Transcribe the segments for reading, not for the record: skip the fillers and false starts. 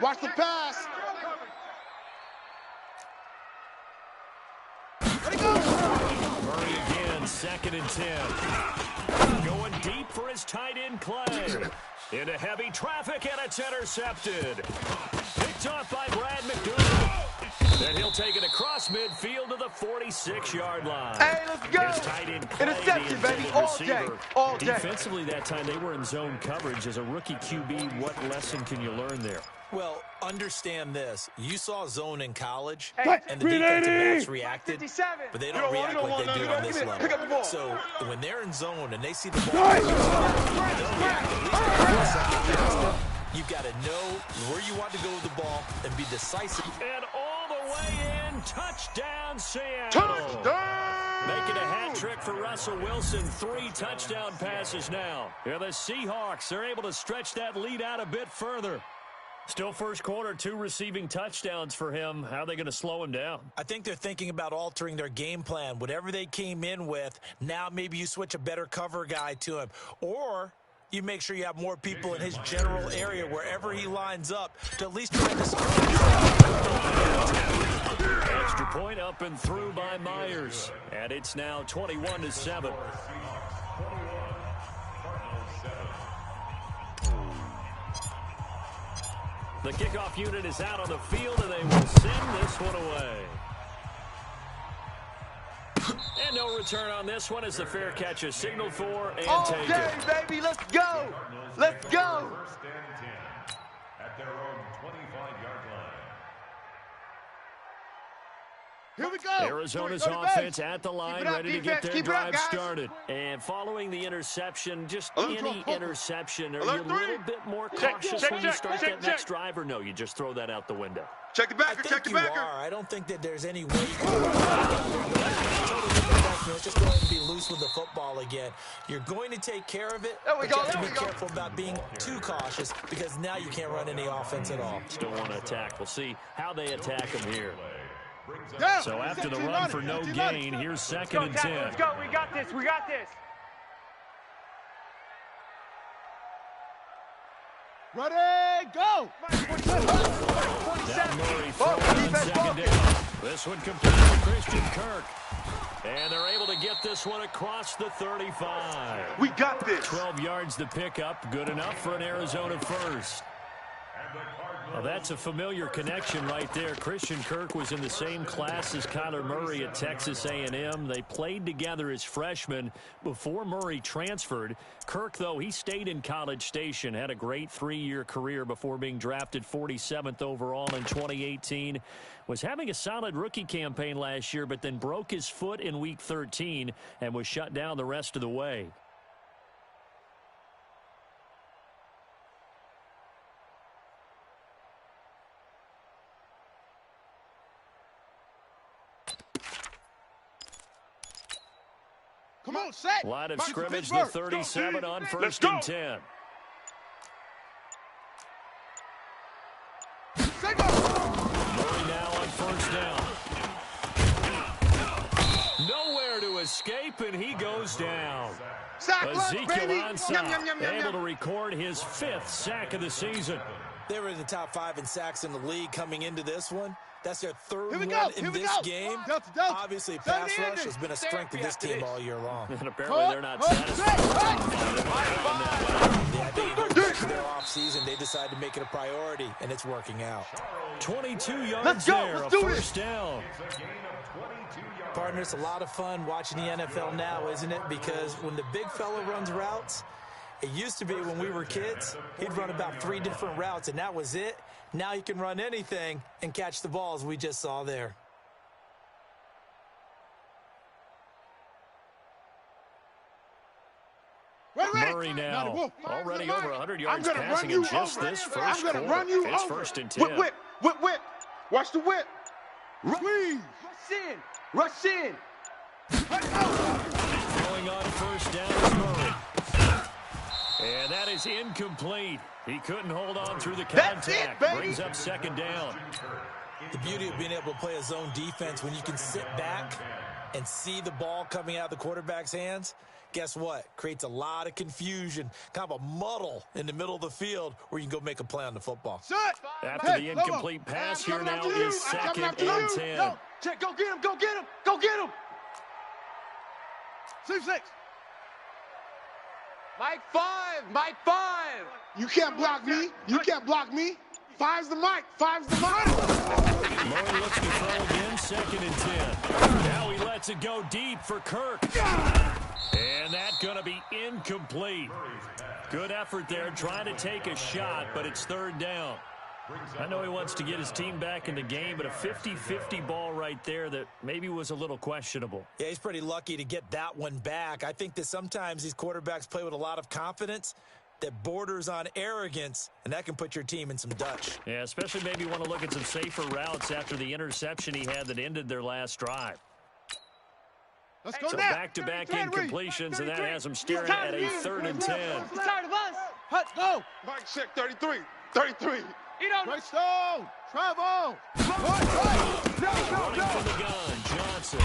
Watch the pass. Let it go. Murray again, 2nd and 10. Going deep for his tight end Clay. Into heavy traffic, and it's intercepted. Picked off by Brad McDougal. And he'll take it across midfield to the 46-yard line. Hey, let's go. His tight end Clay, interception, baby, all day, all day. Defensively that time, they were in zone coverage. As a rookie QB, what lesson can you learn there? Well, understand this. You saw zone in college, Hey, and the defensive backs reacted, 57. but they don't react like they do on this level. Pick up the ball. So when they're in zone and they see the ball, they'll react at least faster. You've got to know where you want to go with the ball and be decisive. And all the way in, touchdown Seattle. Touchdown! Making a hat trick for Russell Wilson. 3 touchdown passes now. Yeah, the Seahawks are able to stretch that lead out a bit further. Still first quarter, 2 receiving touchdowns for him. How are they going to slow him down? I think they're thinking about altering their game plan. Whatever they came in with, now maybe you switch a better cover guy to him. Or you make sure you have more people in his general area wherever he lines up to at least try to score. Extra point up and through by Myers. And it's now 21-7. The kickoff unit is out on the field, and they will send this one away. And no return on this one as the fair catch is signaled for and taken. Okay, baby, let's go. Let's go. First and 10 at their own 25-yard line. Here we go. Arizona's offense at the line, ready to get their drive started. And following the interception, just any interception, are you a little bit more cautious when you start that next drive, or no, you just throw that out the window? Check the backer, I check think the you backer. are. I don't think that there's any way you can just go ahead and be loose with the football again. You're going to take care of it, but you have to be careful about being too cautious because now you can't run any offense at all. Still want to attack. We'll see how they attack him here. Go. So after the run for no gain, here's 2nd and 10. Let's go. We got this. We got this. Ready, go. Now Murray throwing on 2nd down. This one completed to Christian Kirk. And they're able to get this one across the 35. We got this. 12 yards to pick up. Good enough for an Arizona first. Well, that's a familiar connection right there. Christian Kirk was in the same class as Kyler Murray at Texas A&M. They played together as freshmen before Murray transferred. Kirk, though, he stayed in College Station, had a great 3-year career before being drafted 47th overall in 2018. Was having a solid rookie campaign last year, but then broke his foot in Week 13 and was shut down the rest of the way. Come on, set. Line of scrimmage, the 37 on 1st and 10. Murray now on 1st down. Nowhere to escape, and he goes down. Ezekiel Ansah able to record his 5th sack of the season. They were in the top 5 in sacks in the league coming into this one. That's their 3rd one in this game. Obviously, pass rush has been a strength of this team all year long. And apparently they're not satisfied. Yeah, I think for their offseason, they decided to make it a priority, and it's working out. 22 yards there, a first down. Partner, it's a lot of fun watching the NFL now, isn't it? Because when the big fella runs routes, it used to be when we were kids, he'd run about 3 different routes, and that was it. Now he can run anything and catch the balls we just saw there. Murray now already over 100 yards passing in just this first quarter. It's 1st and 10. Whip. Watch the whip. Rush in. Rush in. Throwing on 1st down is Murray. And that is incomplete. He couldn't hold on through the contact. Brings up 2nd down. The beauty of being able to play a zone defense when you can sit back and see the ball coming out of the quarterback's hands, Guess what? Creates a lot of confusion, kind of a muddle in the middle of the field where you can go make a play on the football. After the incomplete pass here now is 2nd and 10. Go. Check, go get him, go get him, go get him. 6. Mike 5, Mike 5. You can't block me. You can't block me. 5's the mic. 5's the mic. Murray looks to throw again, 2nd and 10. Now he lets it go deep for Kirk. And that's going to be incomplete. Good effort there, trying to take a shot, but it's 3rd down. I know he wants to get his team back in the game, but a 50-50 ball right there that maybe was a little questionable. Yeah, he's pretty lucky to get that one back. I think that sometimes these quarterbacks play with a lot of confidence that borders on arrogance, and that can put your team in some Dutch. Yeah, especially maybe want to look at some safer routes after the interception he had that ended their last drive. Let's go So now. back-to-back incompletions, and that has him staring at a 3rd and 10. He's tired of us. Hut, go. Mike check 33. 33. He don't. Right stone. Travel. Running from the gun, Johnson.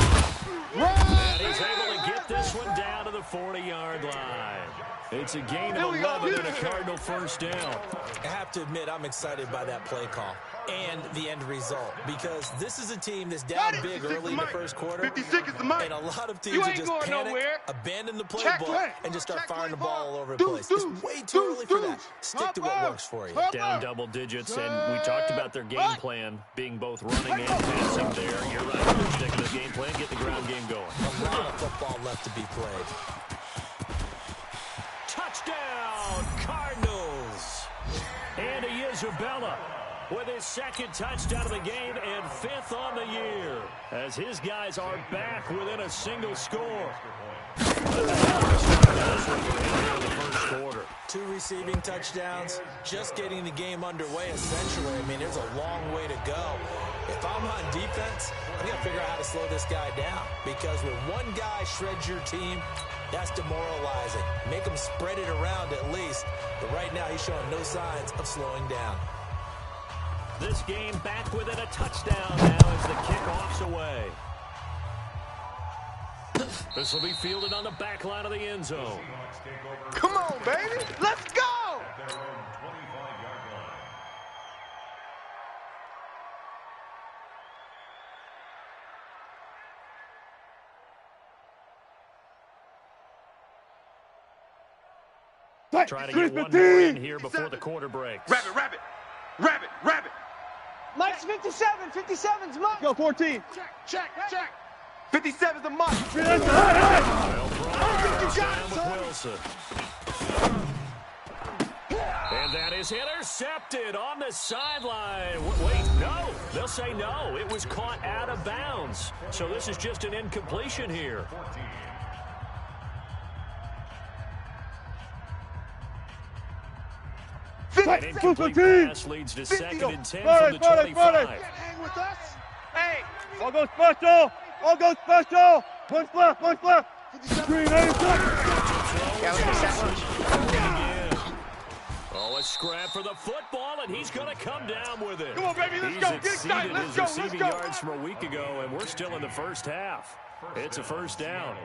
And he's able to get this one down to the 40-yard line. It's a gain of 11 and a Cardinal 1st down. I have to admit, I'm excited by that play call and the end result because this is a team that's down big early in the 1st quarter. 56 is the mic. And a lot of teams are just panic, abandon the playbook, and just start firing the ball all over the place. It's way too early for that. Stick to what works for you. Down double digits, and we talked about their game plan being both running and passing there. You're right. You're sticking to the game plan, get the ground game going. A lot of football left to be played. Touchdown, Cardinals. Andy Isabella with his 2nd touchdown of the game and 5th on the year as his guys are back within a single score. The 1st quarter. 2 receiving touchdowns, just getting the game underway essentially. I mean, there's a long way to go. If I'm on defense, I've got to figure out how to slow this guy down because when one guy shreds your team, that's demoralizing. Make him spread it around at least. But right now, he's showing no signs of slowing down. This game back within a touchdown now as the kickoff's away. This will be fielded on the back line of the end zone. Come on, baby. Let's go. Try to get one more in here before the quarter breaks. Rabbit, rabbit. Rabbit, rabbit. Mike's 57. 57's Mike. Go 14. Check. 57's the Mike. Well thrown with Wilson. And that is intercepted on the sideline. Wait, no. They'll say no. It was caught out of bounds. So this is just an incompletion here. An incomplete pass leads to 2nd and 10 from the 25. Hang with us. Hey, all go special. All go special. Punch left. Green, Oh, a scrap for the football, and he's going to come down with it. Come on, baby, let's go. Get excited. Let's go. His receiving yards from a week ago, and we're still in the 1st half. It's a 1st down.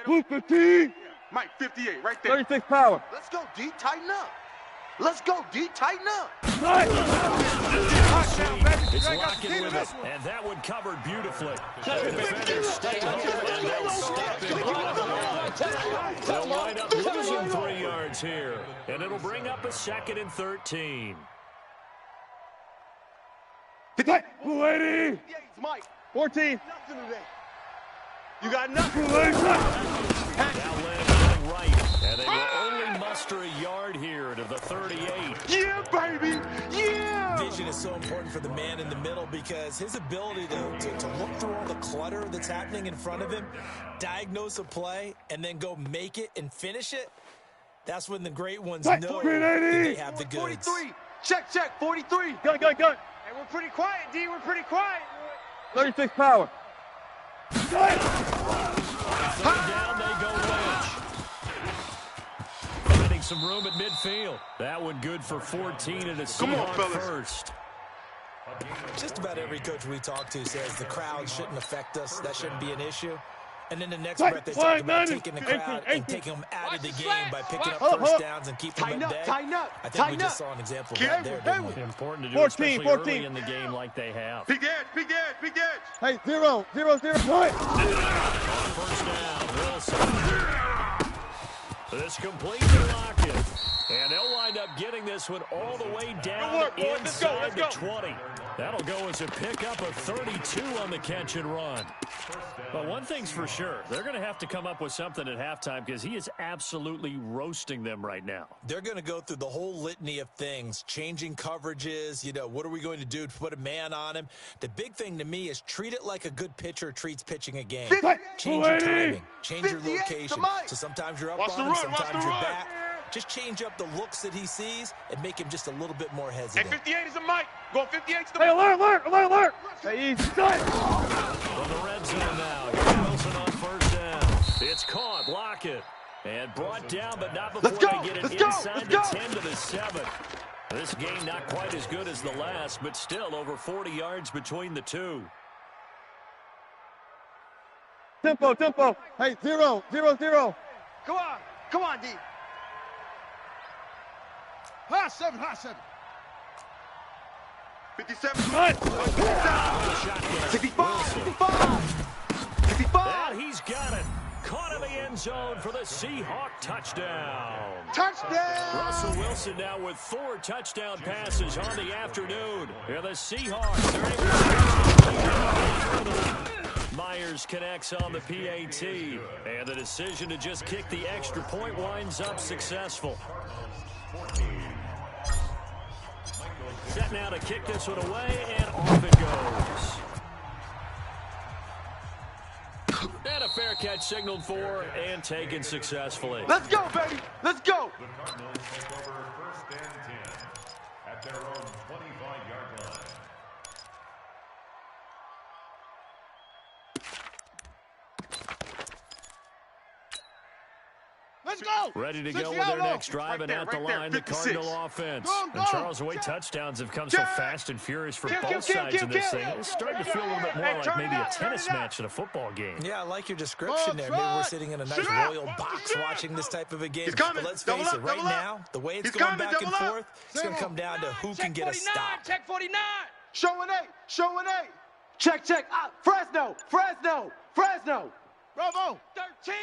Blue 15. Mike 58, right there. 36 power. Let's go, D. Tighten up. Let's go, D. Tighten up. It's locking with it, and that one covered beautifully. The defenders stay home, and they'll stop him on the line. They'll wind up losing 3 yards here, and it'll bring up a 2nd and 13. Blue 80. Mike. 14. Nothing today. You got nothing. Now landing right, and they will only muster a yard here to the 38. Yeah, baby. Yeah. Vision is so important for the man in the middle because his ability to look through all the clutter that's happening in front of him, diagnose a play, and then go make it and finish it, that's when the great ones know that they have the goods. 43. Check. 43. Gun. Hey, we're pretty quiet, D. We're pretty quiet. 36 power. Third down, they go Lynch. Finding some room at midfield. That one good for 14 and a Seahawks first. Just about every coach we talk to says the crowd shouldn't affect us. That shouldn't be an issue. And then the next breath, they talk about taking the crowd and taking them out of the game by picking up first downs and keeping them at bay. I think we just saw an example of that there, didn't we? Important to do, especially early in the game like they have. Big edge, big edge, big edge. Hey, 0, 0, 0, point. First down, Wilson. This completely locked it. And they'll wind up getting this one all the way down inside the 20. That'll go as a pickup of 32 on the catch and run. But one thing's for sure, they're going to have to come up with something at halftime because he is absolutely roasting them right now. They're going to go through the whole litany of things, changing coverages, what are we going to do to put a man on him? The big thing to me is treat it like a good pitcher treats pitching a game. Change your timing, change your location. So sometimes you're up on him, sometimes you're back. Just change up the looks that he sees and make him just a little bit more hesitant. Hey, 58 is a mic. Going 58 is the mic. Hey, alert. Hey, he's done. From the red zone now, here's Wilson on first down. It's caught, Lockett. And brought down, but not before they get it inside the 10 to the 7. This game not quite as good as the last, but still over 40 yards between the two. Tempo. Hey, 0, 0, 0. Come on, D. High 7. 57. 55. And he's got it. Caught in the end zone for the Seahawk touchdown. Russell Wilson now with 4 touchdown passes on the afternoon. And the Seahawks are able to Myers connects on the PAT. And the decision to just kick the extra point winds up successful. Set now to kick this one away, and off it goes. And a fair catch signaled for and taken successfully. Let's go, baby. Let's go. The Cardinals take over first and 10 at their own 25-yard line. Let's go. Ready to go with their next drive, and at the line, the Cardinal offense. And Charles, the way touchdowns have come so fast and furious for both sides in this thing, it's starting to feel a little bit more like maybe a tennis match in a football game. Yeah, I like your description there. Maybe we're sitting in a nice royal box watching this type of a game. But let's face it, right now, the way it's going back and forth, it's going to come down to who can get a stop. Check 49. Showing eight. Check. Fresno. Bravo. 13.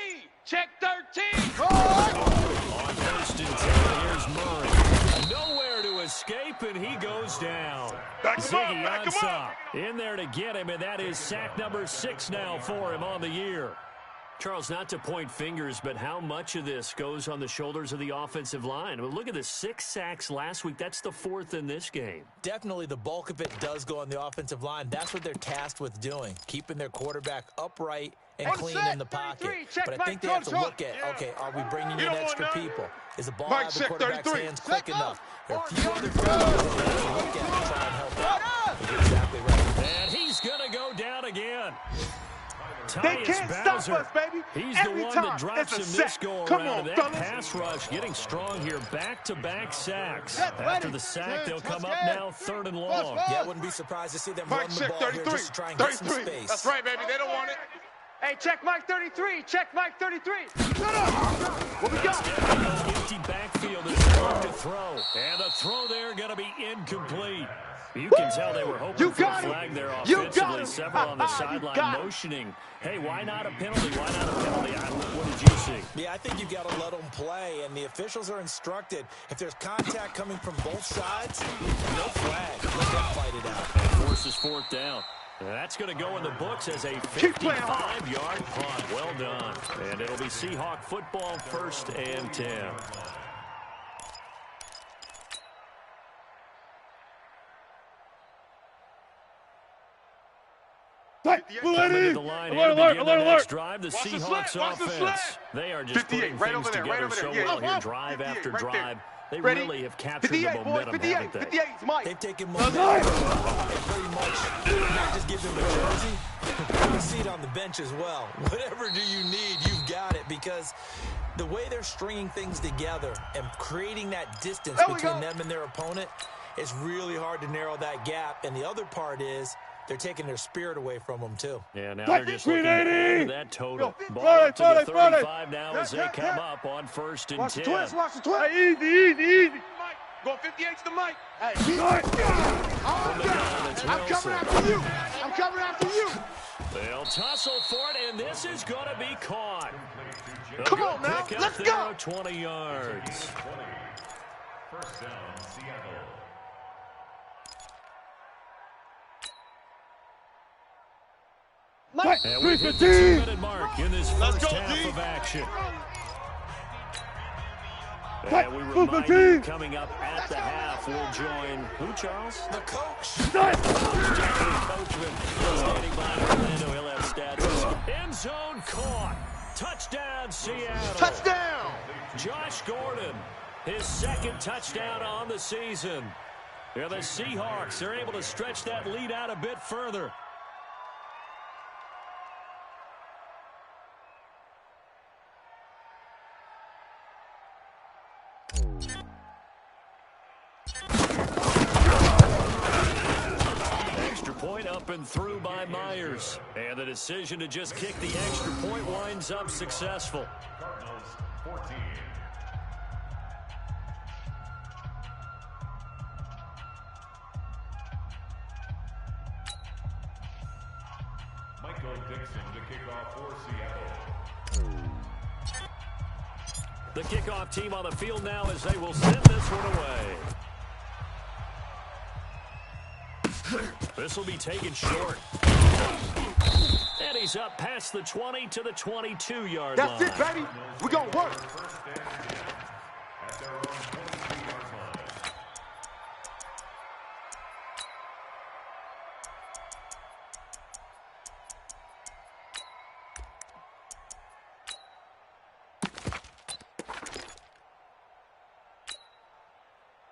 Check 13. On first and 10, here's Murray. Nowhere to escape, and he goes down. Ziggy Ansah in there to get him, and that is sack number 6 now for him on the year. Charles, not to point fingers, but how much of this goes on the shoulders of the offensive line? I mean, look at the 6 sacks last week. That's the 4th in this game. Definitely the bulk of it does go on the offensive line. That's what they're tasked with doing, keeping their quarterback upright and clean in the pocket. But I think they have to look at, okay, are we bringing in extra people? Is the ball out of the quarterback's hands quick enough? There are a few other things that they have to look at and try and help out. You're exactly right. And he's going to go down again. They can't stop us, baby. He's the one that drops him this go-around. That pass rush getting strong here. Back-to-back sacks. After the sack, they'll come up now 3rd and long. Yeah, I wouldn't be surprised to see them run the ball here just to try and get some space. That's right, baby. They don't want it. Hey, check Mike 33. Check Mike 33. Shut up. What we got? Empty backfield is going to throw. And the throw there going to be incomplete. You can tell they were hoping for a flag there offensively. Several on the sideline motioning. Hey, why not a penalty? Why not a penalty? What did you see? Yeah, I think you got to let them play, and the officials are instructed. If there's contact coming from both sides, no flag. Let them fight it out. And forces 4th down. That's going to go in the books as a 55-yard punt. Well done. And it'll be Seahawk football 1st and 10. Alert. Drive, the Seahawks offense. They are just putting things together so well here, drive after drive. They really have captured the momentum, haven't they? They've taken momentum pretty much not just give them a jersey, but a seat on the bench as well. Whatever do you need, you've got it, because the way they're stringing things together and creating that distance between them and their opponent, it's really hard to narrow that gap. And the other part is they're taking their spirit away from them, too. Yeah, now they're just looking to add to that total. Ball up to the 35 now as they come up on 1st and 10. Watch the twist, watch the twist. Hey, easy. Go 58 to the mic. Hey, I'm coming after you. I'm coming after you. They'll tussle for it, and this is going to be caught. Come on, now. Let's go. 20 yards. First down, Seattle. And we've hit the 2-minute mark in this first half of action. And we remind you, coming up at the half, we'll join who, Charles? The coach. Coachman standing by Orlando. He'll have stats. End zone caught. Touchdown, Seattle. Touchdown. Josh Gordon, his second touchdown on the season. Yeah, the Seahawks are able to stretch that lead out a bit further. Point up and through by Myers. And the decision to just kick the extra point winds up successful. Cardinals 14. Michael Dixon to kick off for Seattle. The kickoff team on the field now as they will send this one away. This will be taken short. And he's up past the 20 to the 22-yard line. That's it, baby. We're going to work. First and 10 at their own 22-yard line.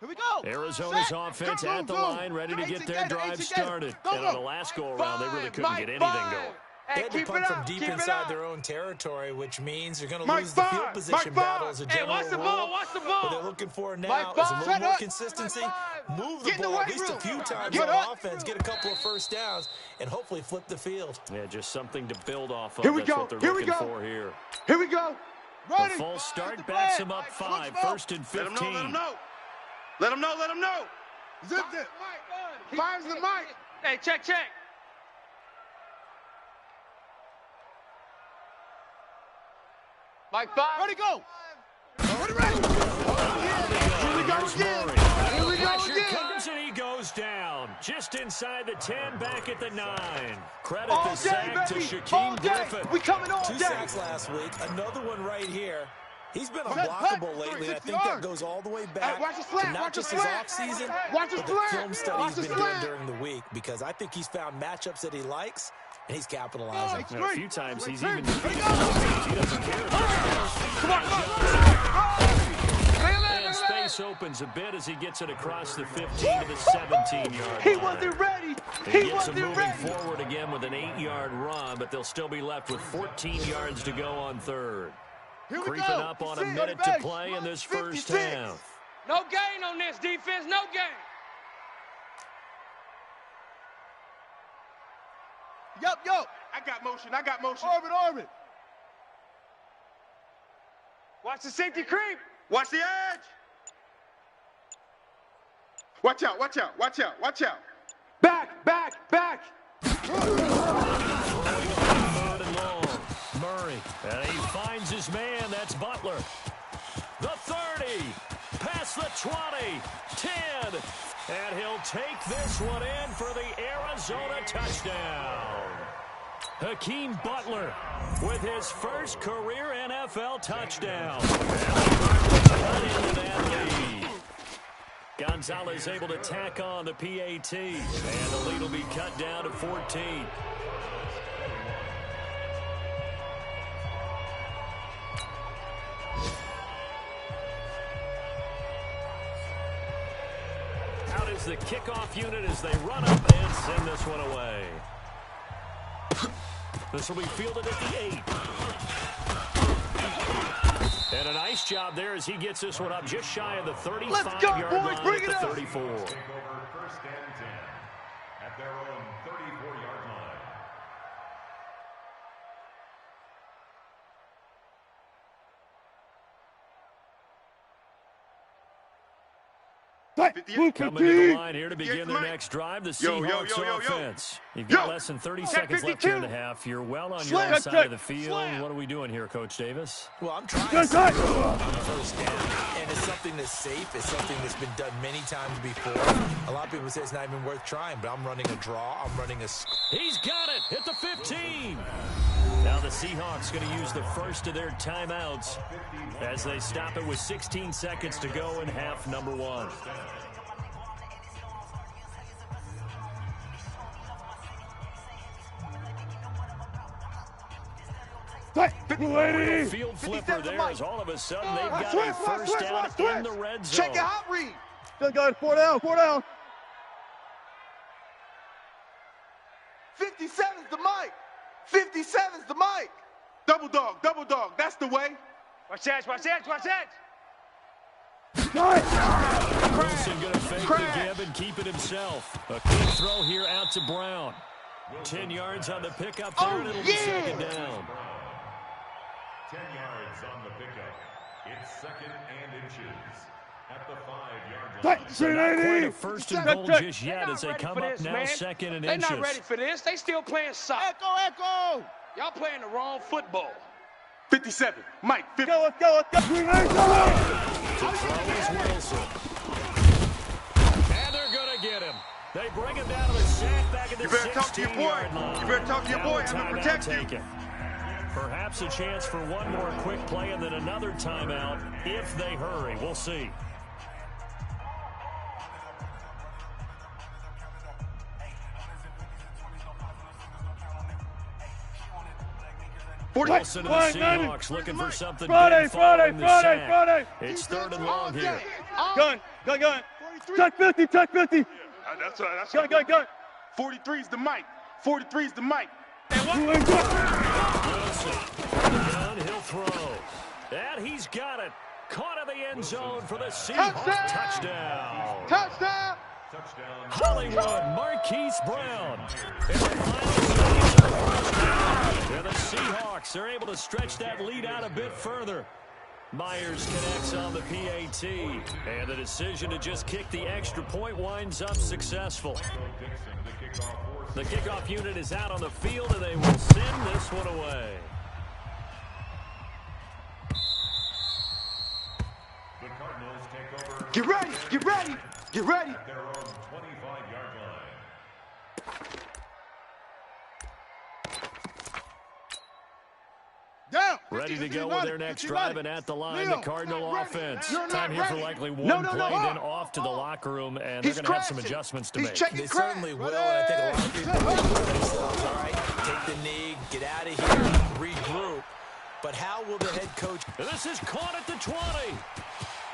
Here we go. Arizona's offense at the line, ready to get their drive started. And on the last go-around, they really couldn't get anything going. They had to punt from deep inside their own territory, which means they're going to lose the field position battle as a general rule. Watch the What ball. they're looking for now is a little more consistency, move the ball at least a few times on offense, get a couple of first downs, and hopefully flip the field. Yeah, just something to build off of. Here we That's go. what they're Here we looking go. for here. Here we go. The full start backs them up 5, 1st and 15. Let him know. Let him know. Zip it. Five's the mic. Hey, check. Mike 5. Ready, go. Ready. Here we go again. Here we go Pressure again. comes and he goes down. Just inside the 10, back at the 9. Credit All the day, sack to baby. Shaquem All day. Griffin. We coming all 2 day. sacks last week, another one right here. He's been Set, unblockable set, lately, and I 360 think that yards. goes all the way back watch the slant, to not watch the just his slant. offseason, Watch the but the slant. film study Watch he's the been doing slant. during the week, because I think he's found matchups that he likes, and he's capitalizing. And a few times he's even Ready, defeated go. teams. He doesn't care. Come on. And space opens a bit as he gets it across the 15 to the 17-yard line. He wasn't ready. He He gets them wasn't moving ready. forward again with an 8-yard run, but they'll still be left with 14 yards to go on 3rd. Here we Creeping go. up on a 56. minute to play in this first 56. half. No gain on this defense. No gain. Yup. I got motion. Orbit. Watch the safety creep. Watch the edge. Watch out. Back. Third and long. Murray. And he finds his man. That's Butler. The 30. Past the 20. 10. And he'll take this one in for the Arizona touchdown. Hakeem Butler with his first career NFL touchdown. Cut into that lead. Gonzalez able to tack on the PAT. And the lead will be cut down to 14. Out is the kickoff unit as they run up and send this one away. This will be fielded at the 8. And a nice job there as he gets this one up just shy of the 35-yard boys, line bring at it the up. 34. Take over first and 10 at their own 34-yard line. Coming to the line here to begin their next drive, the Seahawks offense. You've got less than 30 seconds left here in the half. You're well on your own side of the field. What are we doing here, Coach Davis? Well, I'm trying to start on the first down, and it's something that's safe. It's something that's been done many times before. A lot of people say it's not even worth trying, but I'm running a draw. I'm running a... He's got it at the 15. Now the Seahawks going to use the first of their timeouts as they stop it with 16 seconds to go in half number one. Field flipper there as all of a sudden they've got a first down in the red zone. Check it out, read. Good, good. 4 down, 4 down. 57's the mic. 57's the mic. Double dog, that's the way. Watch that, watch that, watch that. Wilson going to fake the give and keep it himself. A quick throw here out to Brown. 10 yards on the pickup there, and it'll be second down. 10 yards on the pickup. It's second and inches at the 5-yard line. So not quite a first and goal just yet as they come up now second and inches. They're not ready for this. They still playing soccer. Echo. Y'all playing the wrong football. 57, Mike. 50. Let's go. To throw is Wilson. And they're going to get him. They bring him down to the sack back at the 16-yard line. You better talk to your boy. I'm going to protect you. Taken. Perhaps a chance for one more quick play and then another timeout if they hurry. We'll see. Wilson and the Seahawks looking for something big following the sack. It's third and long here. Gun. Check 50. That's right. Gun. 43's the mic. 43's the mic. Wilson, downhill throw. And he's got it. Caught in the end zone for the Seahawks touchdown. Touchdown. Hollywood, Marquise Brown. And the Seahawks are able to stretch that lead out a bit further. Myers connects on the PAT. And the decision to just kick the extra point winds up successful. The kickoff unit is out on the field, and they will send this one away. The Cardinals take over. Get ready. At their own 25-yard line. Down. Ready to go with their next drive, and at the line, the Cardinal offense. Time here for likely one play, then off to the locker room, and they're going to have some adjustments to make. They certainly will, and I think a lot of people will do themselves. All right, take the knee, get out of here, regroup. But how will the head coach... This is caught at the 20.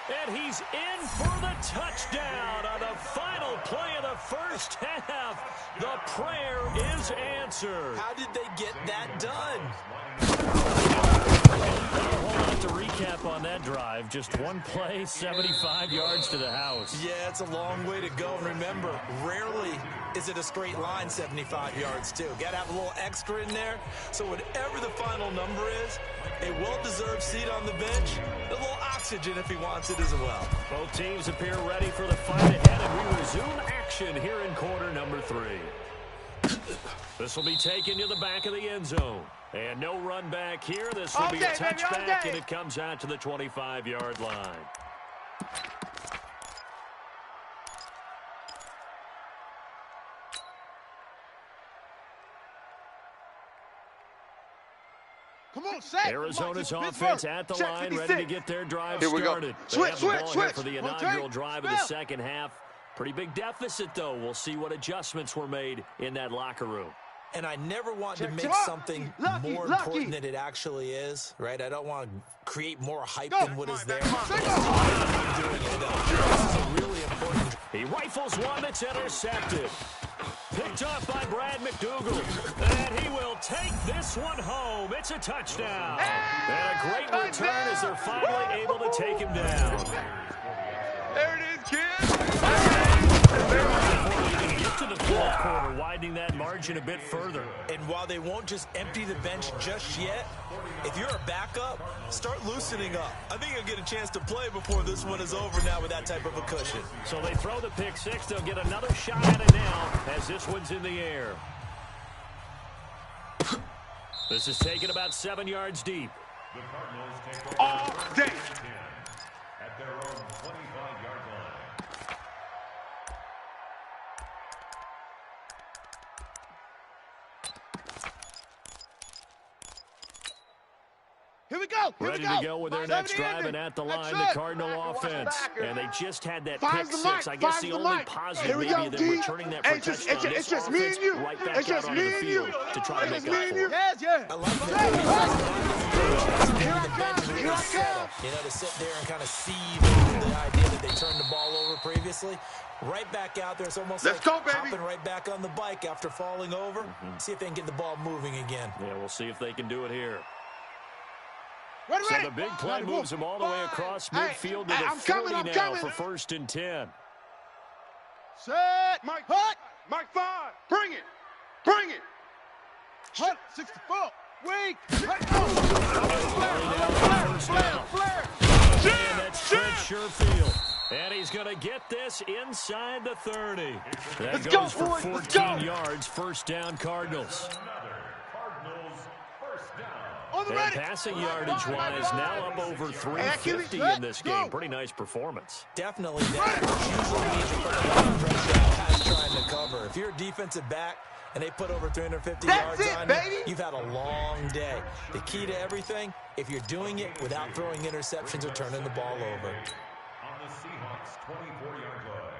And he's in for the touchdown on the final play of the first half. The prayer is answered. How did they get that done? A whole lot to recap on that drive. Just one play, 75 yards to the house. Yeah, it's a long way to go. And remember, rarely is it a straight line 75 yards, too. Got to have a little extra in there. So whatever the final number is, a well-deserved seat on the bench, a little oxygen if he wants it as well. Both teams appear ready for the fight ahead, and we resume action here in quarter number 3. This will be taken to the back of the end zone. And no run back here. This will be a touchback, and it comes out to the 25-yard line. Come on, Sack. Arizona's offense at the line, ready to get their drive started. Here we go. They have the ball here for the inaugural drive of the second half. Pretty big deficit, though. We'll see what adjustments were made in that locker room. And I never want to make something more important than it actually is, right? I don't want to create more hype than what is there. This is a really important. He rifles one that's intercepted. Picked up by Brad McDougal. And he will will take this one home. It's a touchdown. And a great return as they're finally able to take him down. There it is, kids. Before we even get to the fourth quarter, widening that margin a bit further. And while they won't just empty the bench just yet, if you're a backup, start loosening up. I think you'll get a chance to play before this one is over now with that type of a cushion. So they throw the pick six. They'll get another shot at it now as this one's in the air. This is taken about 7 yards deep. The Cardinals take over All day. at their own 25-yard line. Here we go. Ready to go with their next drive, and at the line, the Cardinal offense. And they just had that pick six. I guess the only positive maybe of them returning that for a touchdown. It's just me and you. Right back It's just out onto me the and you. field to try to It's make just up me and for you. it. Yes, yeah. I like that. Here I come. Here I come. You know, to sit there and kind of seethe the idea that they turned the ball over previously. Right back out there. It's almost Let's like go, baby. hopping right back on the bike after falling over. See if they can get the ball moving again. Yeah, we'll see if they can do it here. Ready, So ready. the big play moves them all the way across midfield to the I'm 40 coming, I'm now coming. for 1st and 10. Set. Mike, Hut. Mike 5. Bring it. Bring it. Hut. 64. Weak. First down. And that's Trent Sherfield. And he's going to get this inside the 30. That Let's goes go, for boys. Let's 14 go. yards. First down, Cardinals. Cardinals first down. On the And ready. passing yardage-wise, now up over 350 in this game. Pretty nice performance. Definitely that. Usually means you put a lot of pressure on guys trying to cover. If you're a defensive back and they put over 350 yards on you, you've had a long day. The key to everything, if you're doing it without throwing interceptions or turning the ball over. On the Seahawks' 24-yard line.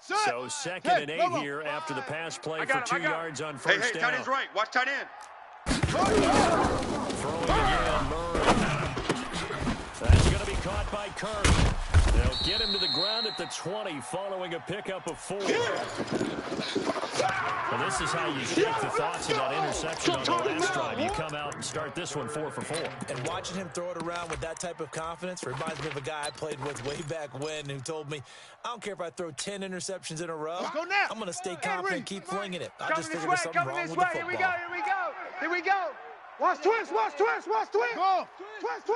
Set. So 2nd and 8 here after the pass play for 2 yards on first down. Tight end's right. Watch tight end. Throwing again, Murray. That's going to be caught by Kirk. They'll get him to the ground at the 20 following a pickup of 4. Well, this is how you shake the thoughts about interception on the last drive. You come out and start this one 4 for 4. And watching him throw it around with that type of confidence reminds me of a guy I played with way back when who told me, I don't care if I throw 10 interceptions in a row. Let's go now. I'm going to stay confident and keep flinging it. I Coming just this figured way, there's something coming wrong this with the way. Here we go, football. here we go. Here we go. Watch twist, watch twist, watch twist. Go. Twist.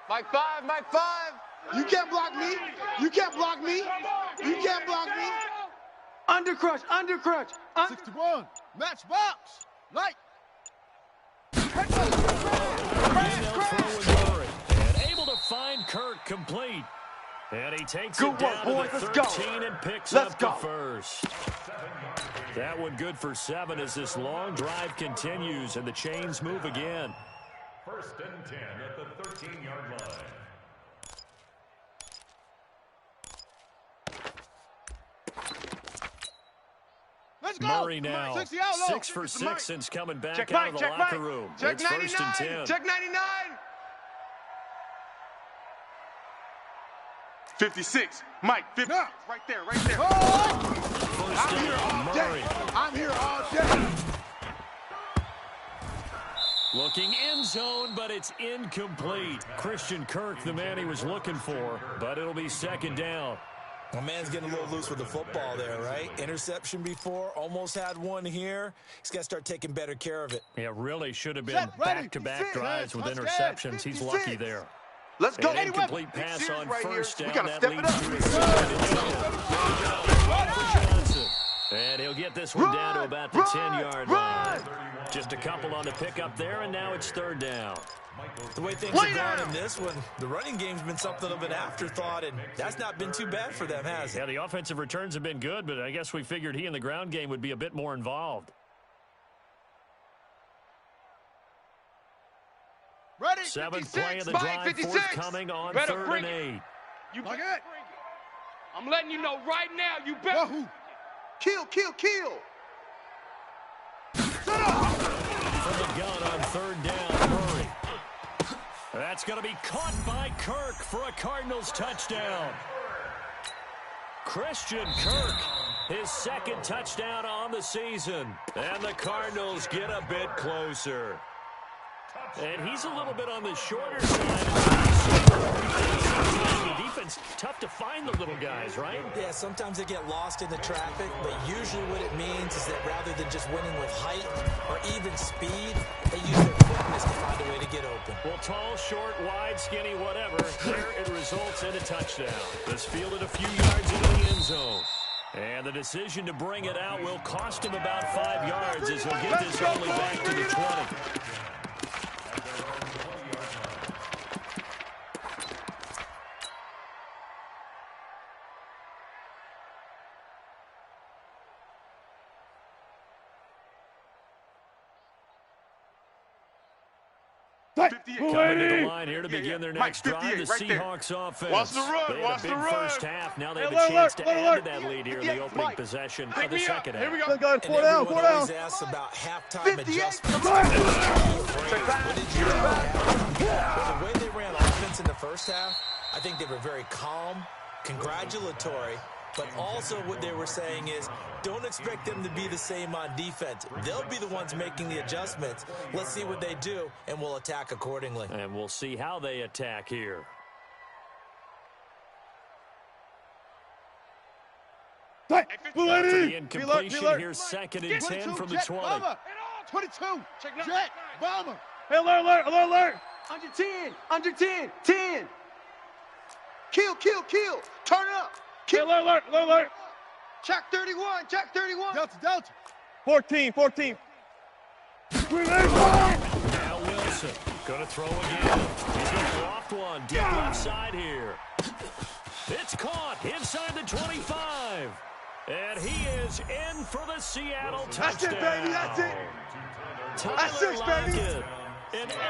Mike 5, Mike 5. You can't block me. You can't block me. You can't block me. Undercrunch, undercrunch. 61. Match box. Light. Again, they'll throw with Murray. And able to find Kirk complete. And he takes Good it down work, to boys. the Let's go. 13 and picks Let's up the go. first. That one good for 7 as this long drive continues and the chains move again. 1st and 10 at the 13-yard line. Let's go. Murray now, 60 outlaw. 6 for 6 since coming back Check out Mike, of the check locker Mike. room. Check It's 1st and 10. Check 99. 56. Mike, 56. Yeah. Right there, right there. First I'm here down, all Murray. day. I'm here all day. Looking end zone, but it's incomplete. Christian Kirk, the man he was looking for, but it'll be 2nd down. My man's getting a little loose with the football there, right? Interception before, almost had one here. He's got to start taking better care of it. Yeah, really should have been Set, ready, back-to-back 56, drives with touchdown, interceptions. He's 56. lucky there. Let's go. An incomplete pass Big on series right first here. down. We gotta That step it leads up. to a 2nd and 10. Johnson. And he'll get this one down to about the 10-yard line. Just a couple on the pickup there, and now it's 3rd down. The way things have gone in this one, the running game's been something of an afterthought, and that's not been too bad for them, has it? Yeah, the offensive returns have been good, but I guess we figured he in the ground game would be a bit more involved. Ready. 7th play of the Mike, drive 56. forthcoming on Better 3rd bring and it. 8. You Like better it. bring it. I'm letting you know right now, you better. Wahoo. Kill. From the gun on 3rd down, Murray. That's going to be caught by Kirk for a Cardinals touchdown. Christian Kirk His second touchdown on the season. And the Cardinals get a bit closer. And he's a little bit on the shorter side. The defense, tough to find the little guys, right? Yeah, sometimes they get lost in the traffic, but usually what it means is that rather than just winning with height or even speed, they use their quickness to find a way to get open. Well, tall, short, wide, skinny, whatever, there it results in a touchdown. This fielded a few yards into the end zone. And the decision to bring it out will cost him about 5 yards as he'll get this only back to the 20. Coming to the line here to begin their next drive, the Seahawks offense. Watch the run, they had watch a big the run. first half. Now they have a chance to add to that lead here in the opening possession of the second half. Here we go. Good, 4 down, 4 down. Always asks about halftime adjustments. Right. What did you do? Well, the way they ran offense in the first half, I think they were very calm, congratulatory, but also what they were saying is don't expect them to be the same on defense. They'll be the ones making the adjustments. Let's see what they do, and we'll attack accordingly. And we'll see how they attack here. After the incompletion here, second and 10 from the 20. 22. Jet. Bomber. Hey, alert. Under 10. Under 10. 10. Kill. Turn it up. Hey, alert. Check 31. Check 31. Delta. 14. Now Wilson going to throw again. He's going to loft one deep left side here. It's caught inside the 25. And he is in for the Seattle touchdown. That's it, baby. That's it, baby.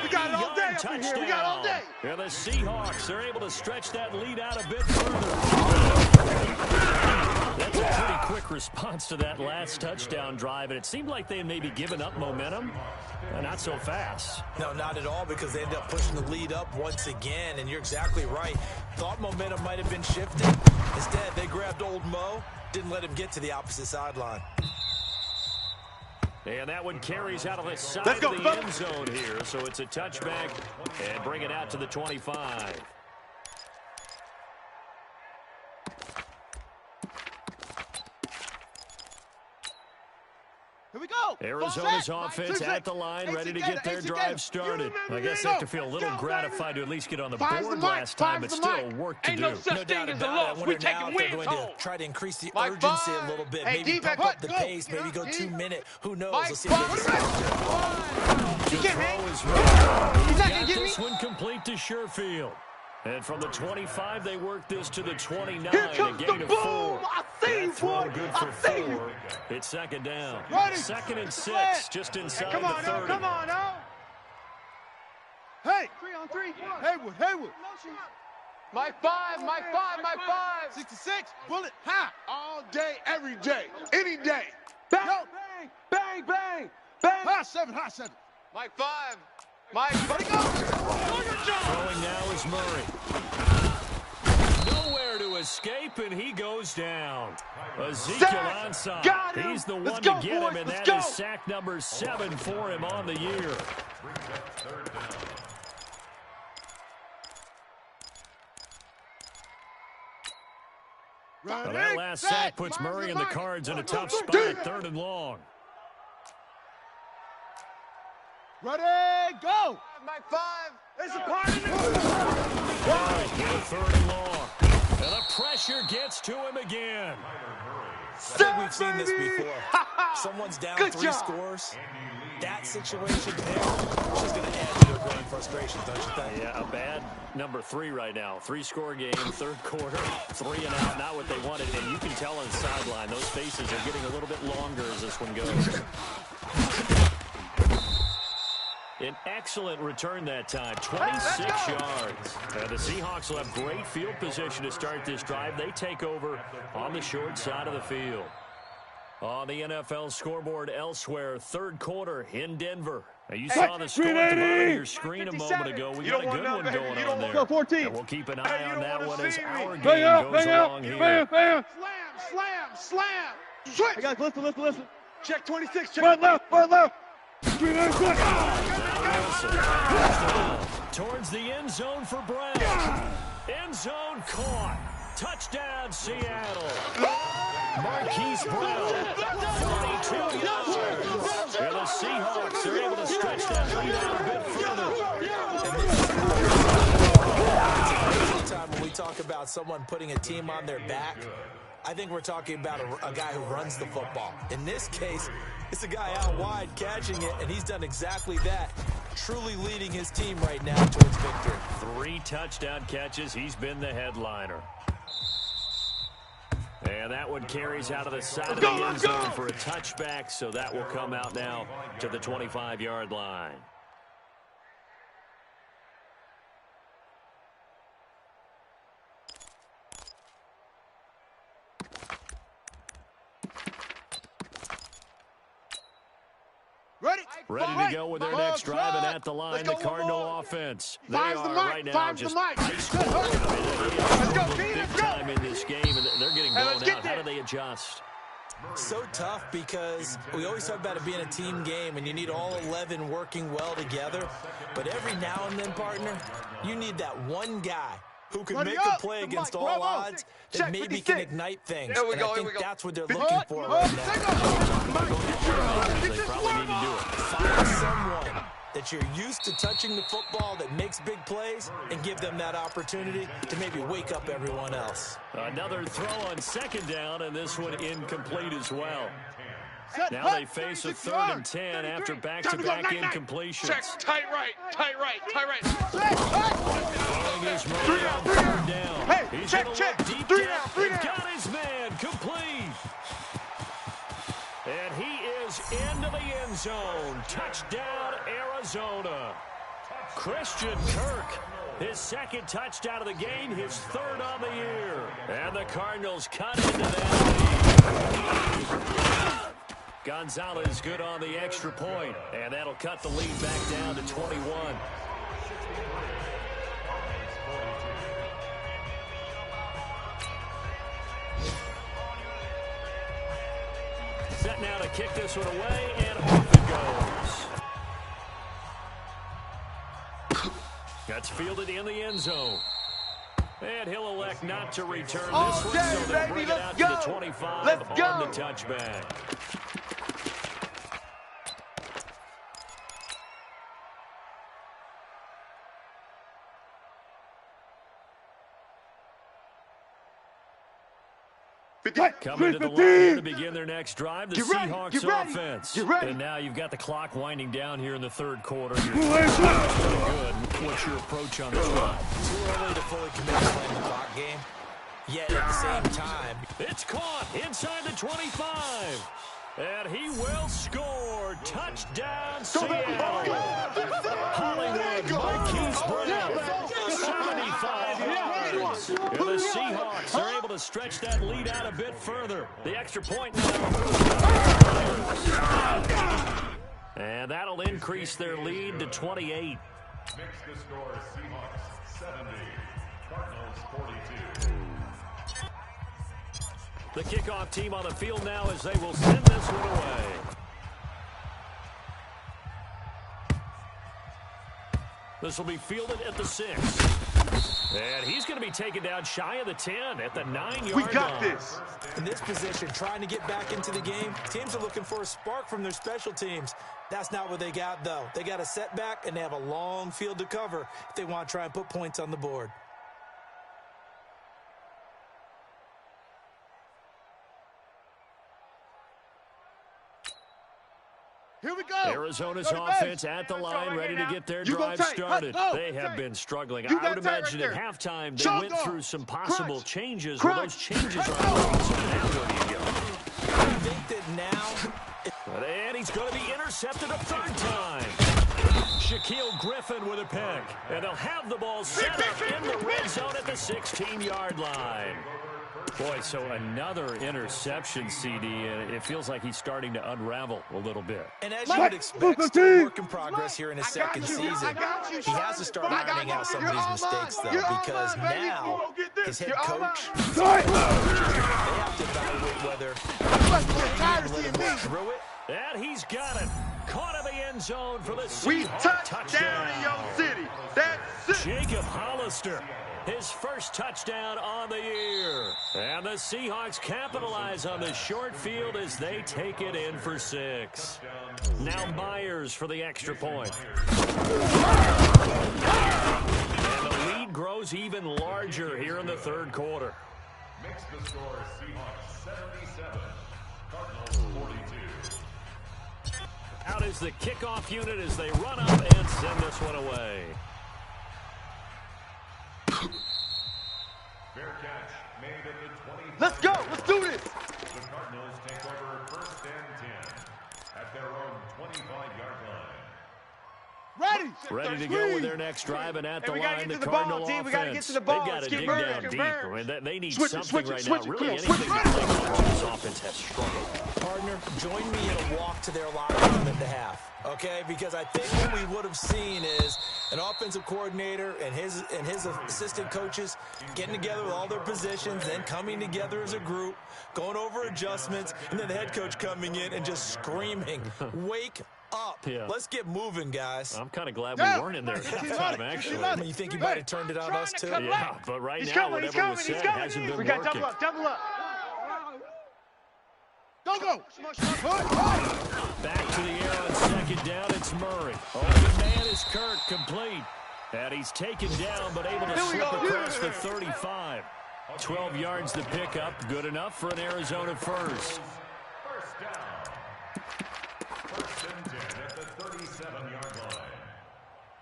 We got it all day up in here. We got it all day. And the Seahawks are able to stretch that lead out a bit further. That's a pretty quick response to that last touchdown drive, and it seemed like they had maybe given up momentum. Not so fast. No, not at all, because they ended up pushing the lead up once again, and you're exactly right. Thought momentum might have been shifted. Instead, they grabbed old Mo, didn't let him get to the opposite sideline. And that one carries out of the side of the end zone here, so it's a touchback and bring it out to the 25. Here we go. Arizona's offense at the line, ready to get their drive started. I guess they have to feel a little gratified to at least get on the board last time, but still work to do. No such thing as a loss. We're taking wins home. Try to increase the urgency a little bit. Maybe pump up the pace. Maybe go 2 minutes. Who knows? Let's see what they decide. He can't hang. He's not going to get this one complete to Sherfield. And from the 25, they work this to the 29. Here comes the boom. 4. I see you, boy. Good for I see 4. you. It's second down. Ready. Second and 6, just inside Come on, the 30. come on, now. Hey. 3 on 3. Haywood. My 5. 66. Bullet. High. All day, every day. Any day. Bang, Yo. bang. High 7. My 5. Buddy, go. Throwing now is Murray. Nowhere to escape, and he goes down. Ezekiel Ansah. Got him. He's the Let's one go, to get boys. him, and Let's that go. is sack number 7 for him on the year. Well, that last sack puts Murray and the Cards in a tough spot, 3rd and long. Ready, go. My 5. There's a party. Murray with a 3rd and long. And the pressure gets to him again. I think we've seen this before. Someone's down Good 3 job. scores. That situation there, she's going to add to their growing frustration, don't you think? Yeah, a bad number 3 right now. 3-score game, 3rd quarter, 3 and out, not what they wanted. And you can tell on the sideline, those faces are getting a little bit longer as this one goes. An excellent return that time, 26 yards. And the Seahawks will have great field position to start this drive. They take over on the short side of the field. On the NFL scoreboard elsewhere, 3rd quarter in Denver. Now you saw the score at the bottom of your screen a moment ago. We got a good one going on there. Go 14. And we'll keep an eye on that one as our game Bang goes out. along here. Bam. Slam. Switch. Hey, guys, listen. Check 26. Check. Right left. 3-9 switch. Towards the end zone for Brown. End zone caught. Touchdown, Seattle. Marquise Brown, 42 yards. And the Seahawks are able to stretch that lead out a bit further. Time when we talk about someone putting a team on their back, I think we're talking about a guy who runs the football. In this case, it's a guy out wide catching it, and he's done exactly that, truly leading his team right now towards victory. 3 touchdown catches. He's been the headliner. And that one carries out of the side of the end zone for a touchback, so that will come out now to the 25-yard line. Ready to go with their next drive, and at the line, the Cardinal offense. They are right now just ice cold. Big time in this game, and they're getting blown out. How do they adjust? So tough because we always talk about it being a team game, and you need all 11 working well together. But every now and then, partner, you need that one guy who can make a play against all odds that maybe can ignite things. And I think that's what they're looking for right now. They probably need to do it. Find someone that you're used to touching the football that makes big plays and give them that opportunity to maybe wake up everyone else. Another throw on second down, and this one incomplete as well. Now they face a 3rd and 10 after back-to-back incompletions. Check. Tight right. Throwing his Murray on 3rd down. Hey, He's check. gonna look deep 3 down. down. He's got his man complete. And he is into the end zone. Touchdown, Arizona. Christian Kirk, his 2nd touchdown of the game, his 3rd on the year. And the Cardinals cut into that lead. Gonzalez good on the extra point, and that'll cut the lead back down to 21. Set now to kick this one away, and off it goes. That's fielded in the end zone. And he'll elect not to return this one, so they'll bring it out to the 25 on the touchback. Coming to the line here to begin their next drive, the Seahawks offense. And now you've got the clock winding down here in the 3rd quarter. You're pretty good. What's your approach on this one? Too early to fully commit to playing the clock game. Yet at the same time, it's caught inside the 25. And he will score. Touchdown, Seattle. Hollywood, Marquise Brown, 75 yards. And the Seahawks are able to stretch that lead out a bit further. The extra point now. And that'll increase their lead to 28. Makes the score Seahawks 70, Cardinals 42. The kickoff team on the field now as they will send this one away. This will be fielded at the 6. And he's going to be taken down shy of the 10 at the 9-yard line. We got this. In this position, trying to get back into the game, teams are looking for a spark from their special teams. That's not what they got, though. They got a setback, and they have a long field to cover if they want to try and put points on the board. Here we go. Arizona's offense at the line, ready to get their drive started. They have been struggling. I would imagine at halftime they went through some possible changes. Well, those changes are on. So now where do you go? I think that now... And he's going to be intercepted a 3rd time. Shaquille Griffin with a pick. And they'll have the ball set up in the red zone at the 16-yard line. Boy, so another interception, CD, and it feels like he's starting to unravel a little bit. And as you would expect, still work in progress here in his second season. He has to start ironing out some of these mistakes, though, because now his head coach, they have to evaluate whether through it. And he's got it. Caught in the end zone for the Seahawks. We touchdown in your city. That's it. Jacob Hollister, his first touchdown on the year. And the Seahawks capitalize on the short field as they take it in for 6. Now Myers for the extra point. And the lead grows even larger here in the third quarter. Makes the score Seahawks 77, Cardinals 42. Out is the kickoff unit as they run up and send this one away. Fair catch made at the 20. Let's go. Let's do this. The Cardinals take over 1st and 10 at their own 25-yard line. Ready to go with their next drive, and at the line, the Cardinal offense. We got to get to the They've ball. got to dig down deep. I mean, they need something right now. Really, anything to play. This offense has struggled. Partner, join me in a walk to their locker room at the half, okay? Because I think what we would have seen is an offensive coordinator and his assistant coaches getting together with all their positions, then coming together as a group, going over adjustments, and then the head coach coming in and just screaming, "Wake up. Yeah. Let's get moving, guys." I'm kind of glad we weren't in there at that time, actually. I mean, you think he might have turned it on us, too? Yeah, but right now, whatever was said hasn't been We got working. double up. Go. Back to the air on second down, it's Murray. Open man is Kirk, complete. And he's taken down, but able to slip across the 35. 12 yards to pick up, good enough for an Arizona first. First down. 1st and 10 at the 37-yard line.